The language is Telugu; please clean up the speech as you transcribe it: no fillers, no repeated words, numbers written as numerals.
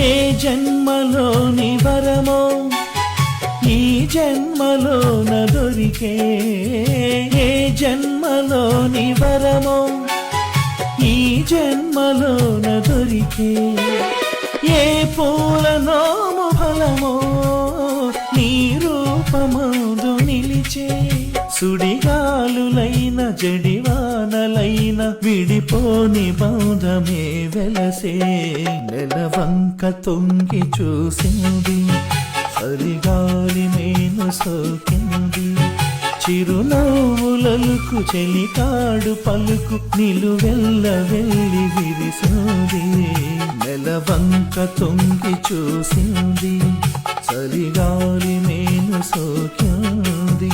ఏ జన్మలోని వరమో ఈ జన్మలోన దొరికే, ఏ జన్మలోని వరమో ఈ జన్మలోన దొరికే, ఏ పూలనోము ఫలమో నీ రూపమందు నిలిచే, సుడిగాలులైన జడివానలైన విడిపోని బంధమే వెలసే, నెలవంక తొంగి చూసింది చలిగాలి మేను సోకింది, చిరునవ్వులకు చెలికాడు పలుకు నిలువెల్ల వెళ్ళి విరిసింది, నెలవంక తొంగి చూసింది చలిగాలి మేను సోకింది.